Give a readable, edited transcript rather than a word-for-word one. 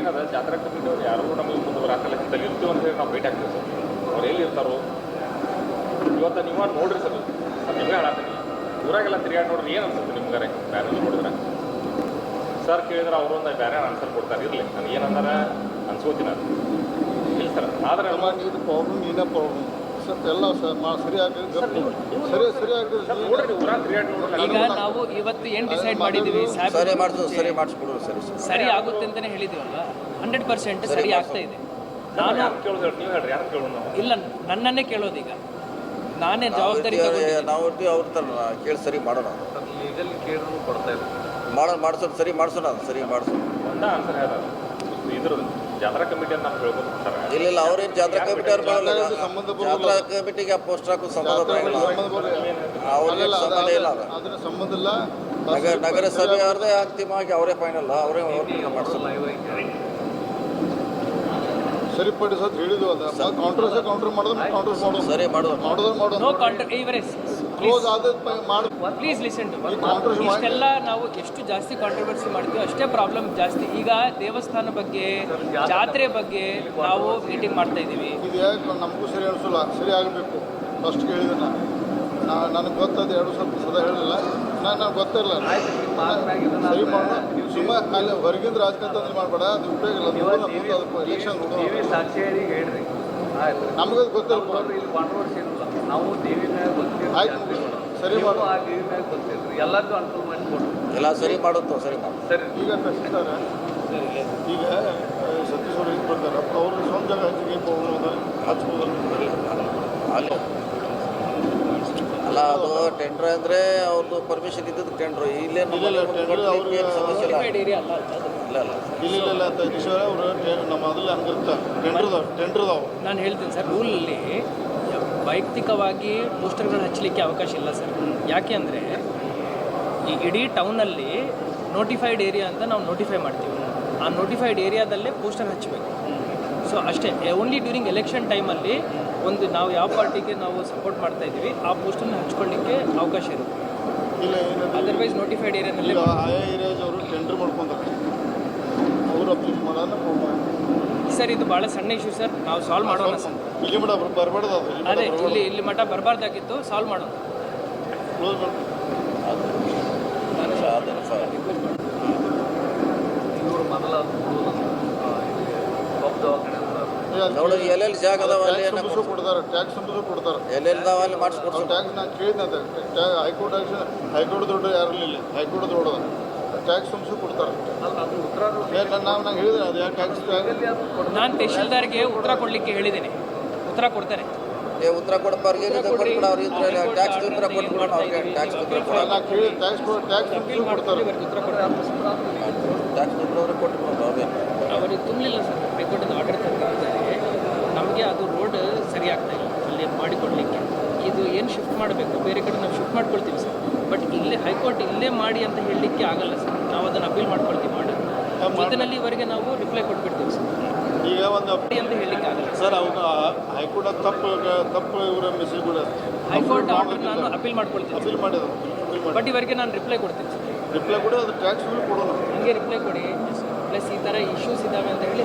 ಏನದ ಜಾತ್ರಾ ಕಮಿಟಿ ಅವ್ರು ಯಾರು ನಮಗೆ ಮುಂದೆ ಬರಾಕಲ್ಲಿ ಇರ್ತೀವಿ ಅಂತ ಹೇಳಿ ನಾವು ಭೇಟಿ ಆಗ್ತೀವಿ ಸರ್. ಅವ್ರು ಎಲ್ಲಿ ಇರ್ತಾರೋ ಇವತ್ತು ನೀವು ನೋಡ್ರಿ ಸರ್, ನಿಮಗೆ ಹೇಳತ್ತೀನಿ ಊರಾಗೆಲ್ಲ ತಿರುಗಾಡಿ ನೋಡ್ರಿ ಏನು ಅನ್ಸುತ್ತೆ ನಿಮ್ಗಾರೆ ಬ್ಯಾರೆ ನೋಡಿದ್ರೆ ಸರ್ ಕೇಳಿದ್ರೆ ಅವರು ಒಂದು ಬೇರೆ ಆನ್ಸರ್ ಕೊಡ್ತಾರೆ. ಇರಲಿ ನಾನು ಏನಂದಾರ ಅನ್ಸ್ಕೋತೀನಿ ಅದು ಇಲ್ಲ ಸರ್. ಆದರೆ ಇದು ಪ್ರಾಬ್ಲಮ್ ಏನೇ ಪ್ರಾಬ್ಲಮ್ ಸರ್ ಎಲ್ಲ ಸರಿಯಾಗಿ ನೋಡ್ರಿ ಊರಾಗ ತಿರುಗಾಡಿ ನೋಡ್ರಿ. ಈಗ ನಾವು ಇವತ್ತು ಏನು ಡಿಸೈಡ್ ಮಾಡಿದ್ದೀವಿ ಸರಿ ಆಗುತ್ತೆ ಅಂತಲೇ ಹೇಳಿದ್ದೀವಲ್ಲ, 100% ಸರಿ ಆಗ್ತಾ ಇದೆ. ನಾನು ಯಾರು ಕೇಳೋದು ನೀವು ಹೇಳ್ರಿ, ಯಾರು ಕೇಳೋದು ಇಲ್ಲ, ನನ್ನನ್ನೇ ಕೇಳೋದು. ಈಗ ನಾನೇ ಜವಾಬ್ದಾರಿ ನಾವು ಅವ್ರ ಥರ ಕೇಳಿ ಸರಿ ಮಾಡೋಣ, ಲೀಗಲ್ ಕೇಳಿದ್ರು ಕೊಡ್ತಾ ಇದ್ರು ಮಾಡಿಸೋದು ಸರಿ ಮಾಡಿಸೋಣ, ಸರಿ ಮಾಡಿಸೋಣ. ಒಂದ ಆನ್ಸರ್ ಹೇಳ ಇದ್ರ ಜಾತ್ರಾ ಕಮಿಟಿ ಅಂತ ನಾವು ಹೇಳ್ಬೋದು ಸರ್. ಇಲ್ಲ ಅವ್ರೇನು ಜಾತ್ರಾ ಕಮಿಟಿ ಅವ್ರು ಬರಲ್ಲ, ಜಾತ್ರಾ ಕಮಿಟಿಗೆ ಆ ಪೋಸ್ಟರ್ ಹಾಕೋ ಸಂಬಂಧ ಬರೋಲ್ಲ, ಅವ್ರಿಗೆ ಸಂಬಂಧ ಇಲ್ಲ. ಅದರ ಸಂಬಂಧ ಇಲ್ಲ. ನಗರಸಭೆ ಅವ್ರದೇ ಅಂತಿಮವಾಗಿ ಅವರೇ ಫೈನಲ್, ಅವರೇ ಮಾಡಿಸೋಲ್ಲ. ಸರಿಪಡಿಸೋದು ಹೇಳಿದ್ವು ಅದ ಕೌಂಟರ್ ಮಾಡೋದು ಸರಿ ಮಾಡೋದು ಇವರೇ ಕ್ಲೋಸ್ ಆದ ಮಾಡಿ. ಪ್ಲೀಸ್ ಲಿಸನ್ ಟು ಇಷ್ಟೆಲ್ಲ ನಾವು ಎಷ್ಟು ಜಾಸ್ತಿ ಕಾಂಟ್ರವರ್ಸಿ ಮಾಡ್ತೀವಿ ಅಷ್ಟೇ ಪ್ರಾಬ್ಲಮ್ ಜಾಸ್ತಿ. ಈಗ ದೇವಸ್ಥಾನ ಬಗ್ಗೆ, ಜಾತ್ರೆ ಬಗ್ಗೆ ನಾವು ಮೀಟಿಂಗ್ ಮಾಡ್ತಾ ಇದ್ದೀವಿ. ಇದು ಯಾಕೆ ನಮಗೂ ಸರಿ ಅನಿಸಲ್ಲ, ಸರಿ ಆಗಬೇಕು. ಫಸ್ಟ್ ಹೇಳಿದೆ ನನಗೆ ಗೊತ್ತದು ಎರಡು ಸ್ವಲ್ಪ ಸದಾ ಹೇಳಿಲ್ಲ, ನನಗೆ ಗೊತ್ತಿರಲ್ಲ. ಸರಿ ಮಾಡೋಣ, ಸುಮ್ಮನೆ ಅಲ್ಲಿ ಹೊರಗಿಂದ ರಾಜಕಾರಣ ಮಾಡಬೇಡ, ಅದು ಉಪಯೋಗ ಇಲ್ಲ. ಎಲೆಕ್ಷನ್ ಹೇಳ್ರಿ ನಮಗದು ಗೊತ್ತಿಲ್ಲ. ನಾವು ದೇವಿ ಮ್ಯಾಗ ಆಯ್ತು ಸರಿ ಮಾಡು. ಆ ದೇವಿ ಮ್ಯಾಗ ಗೊತ್ತಿಲ್ರಿ, ಎಲ್ಲರಿಗೂ ಅನುಕೂಲ ಮಾಡಿಕೊಡ್ರಿ. ಎಲ್ಲ ಸರಿ ಮಾಡುತ್ತೋ ಸರಿ ಮಾಡಿ. ಸರಿ ಈಗ ಕಳಿಸ್ತಾರೆ. ಈಗ ಸತೀಶ್ ಅವ್ರು ಇದು ಬರ್ತಾರೆ, ಅವ್ರ ಸ್ವಂತ ಜಾಗ ಹಂಚಿಕೆ ಹಚ್ಬೋದಲ್ಲ ಅಲ್ಲಿ ಅಲ್ಲ, ಅದು ಟೆಂಡ್ರ್ ಅಂದರೆ ಅವ್ರದ್ದು ಪರ್ಮಿಷನ್ ಇದ್ದದ್ದು ಟೆಂಡ್ರು. ಇಲ್ಲೇ ಸಮಸ್ಯೆ ಇಲ್ಲ. ಇಲ್ಲ ಸತೀಶ್ ಅವರು ನಮ್ಮ ಮೊದಲೇ ಹಂಗಿರ್ತಾರೆ ಟೆಂಡ್ರದವು. ನಾನು ಹೇಳ್ತೀನಿ ಸರ್, ರೂಲಲ್ಲಿ ವೈಯಕ್ತಿಕವಾಗಿ ಪೋಸ್ಟರ್ಗಳು ಹಚ್ಚಲಿಕ್ಕೆ ಅವಕಾಶ ಇಲ್ಲ ಸರ್. ಯಾಕೆ ಅಂದರೆ ಈ ಇಡೀ ಟೌನಲ್ಲಿ ನೋಟಿಫೈಡ್ ಏರಿಯಾ ಅಂತ ನಾವು ನೋಟಿಫೈ ಮಾಡ್ತೀವಿ. ಆ ನೋಟಿಫೈಡ್ ಏರಿಯಾದಲ್ಲೇ ಪೋಸ್ಟರ್ ಹಚ್ಚಬೇಕು. ಸೊ ಅಷ್ಟೇ. ಓನ್ಲಿ ಡ್ಯೂರಿಂಗ್ ಎಲೆಕ್ಷನ್ ಟೈಮಲ್ಲಿ ಒಂದು ನಾವು ಯಾವ ಪಾರ್ಟಿಗೆ ನಾವು ಸಪೋರ್ಟ್ ಮಾಡ್ತಾ ಇದ್ದೀವಿ ಆ ಪೋಸ್ಟನ್ನು ಹಚ್ಕೊಳ್ಳಿಕ್ಕೆ ಅವಕಾಶ ಇರುತ್ತೆ. ಇಲ್ಲ ಅದರ್ವೈಸ್ ನೋಟಿಫೈಡ್ ಏರಿಯಾದಲ್ಲಿ ಆಯಾ ಏರಿಯಾಸ್ ಅವರು ಟೆಂಡರ್ ಮಾಡ್ಕೊಂತಾರೆ, ಅವರು ಅಪ್ಲೀಟ್ ಮಾಡೋಣ. ಸರ್ ಇದು ಭಾಳ ಸಣ್ಣ ಇಶ್ಯೂ ಸರ್, ನಾವು ಸಾಲ್ವ್ ಮಾಡೋಣ ಸರ್. ಇಲ್ಲಿ ಮಠ ಬರಬಾರ್ದು, ಅದೇ ಇಲ್ಲಿ ಮಠ ಬರಬಾರ್ದಾಗಿತ್ತು, ಸಾಲ್ವ್ ಮಾಡೋಣ. ಕ್ಲೋಸ್ ಮಾಡಿ ಇವರು ಮೊದಲ ನೋಡಿ ಎಲ್ಲೆಲ್ಲಿ ಜಾಗ ಅದಾವ ಅಲ್ಲಿ ಕೊಡ್ತಾರೆ, ಟ್ಯಾಕ್ಸ್ ಕೊಡ್ತಾರೆ. ಎಲ್ಲೆಲ್ಲಿದಾವ ಅಲ್ಲಿ ಮಾಡಿಸ್ಕೊಡ್ತಾರೆ. ಟ್ಯಾಕ್ಸ್ ನಾನು ಕೇಳಿದ್ದೆ, ಹೈಕೋರ್ಟ್ ದುಡ್ಡು ಯಾರು ಇಲ್ಲ, ಹೈಕೋರ್ಟ್ ದುಡ್ಡು ಟ್ಯಾಕ್ಸ್ ಕೊಡ್ತಾರೆ. ನಂಗೆ ಹೇಳಿದ್ರೆ ಅದು ಯಾಕೆ ಟ್ಯಾಕ್ಸ್ ನಾನು ತಹಶೀಲ್ದಾರ್ಗೆ ಉತ್ತರ ಕೊಡಲಿಕ್ಕೆ ಹೇಳಿದ್ದೀನಿ, ಉತ್ತರ ಕೊಡ್ತಾರೆ. ಉತ್ತರ ಕೊಡೋರಿಗೆ ಟ್ಯಾಕ್ಸ್ ಉತ್ತರ ಕೊಟ್ಬಿಡೋಣ, ಅವ್ರಿಗೆ ಟ್ಯಾಕ್ಸ್ ಉತ್ತರ ನಾನು ಕೇಳಿ ಟ್ಯಾಕ್ಸ್ ಕೊಡ್ತಾರೆ. ಟ್ಯಾಕ್ಸ್ ಉತ್ತರ ಕೊಟ್ಬಿಡೋದು ಅವ್ರಿಗೆ. ಅವರಿಗೆ ತುಂಬಲಿಲ್ಲ ಸರ್, ಹೈಕೋರ್ಟಿಂದ ಆರ್ಡರ್ ತಂದಿದ್ದಾರೆ. ನಮಗೆ ಅದು ರೋಡ್ ಸರಿ ಆಗ್ತಾ ಇಲ್ಲ ಅಲ್ಲಿ ಮಾಡಿಕೊಡ್ಲಿಕ್ಕೆ. ಇದು ಏನು ಶಿಫ್ಟ್ ಮಾಡಬೇಕು, ಬೇರೆ ಕಡೆ ನಾವು ಶಿಫ್ಟ್ ಮಾಡ್ಕೊಳ್ತೀವಿ ಸರ್. ಬಟ್ ಇಲ್ಲೇ ಹೈಕೋರ್ಟ್ ಇಲ್ಲೇ ಮಾಡಿ ಅಂತ ಹೇಳಲಿಕ್ಕೆ ಆಗಲ್ಲ ಸರ್. ನಾವು ಅದನ್ನು ಅಪೀಲ್ ಮಾಡ್ಕೊಳ್ತೀವಿ ಮಾಡಿ ಜೊತೆಯಲ್ಲಿ ಇವರಿಗೆ ನಾವು ರಿಪ್ಲೈ ಕೊಟ್ಬಿಡ್ತೀವಿ ಸರ್. ಈಗ ಒಂದು ಅಂತ ಹೇಳಲಿಕ್ಕೆ ಆಗಲ್ಲ ಸರ್. ಅವಾಗ ಹೈಕೋರ್ಟ್ ತಪ್ಪು ಇವರ ಮೆಸೇಜ್ ಕೂಡ ಹೈಕೋರ್ಟ್ ಆರ್ಡರ್ ನಾನು ಅಪೀಲ್ ಮಾಡ್ಕೊಳ್ತೀನಿ, ಅಪೀಲ್ ಮಾಡಿದ್ರು. ಬಟ್ ಇವರಿಗೆ ನಾನು ರಿಪ್ಲೈ ಕೊಡ್ತೀನಿ ಸರ್. ರಿಪ್ಲೈ ಕೊಡಿ, ಅದು ಟ್ಯಾಕ್ಸ್ ಕೊಡೋಣ. ಹಂಗೆ ರಿಪ್ಲೈ ಕೊಡಿ. ಪ್ಲಸ್ ಈ ಥರ ಇಶ್ಯೂಸ್ ಇದ್ದಾವೆ ಅಂತ ಹೇಳಿ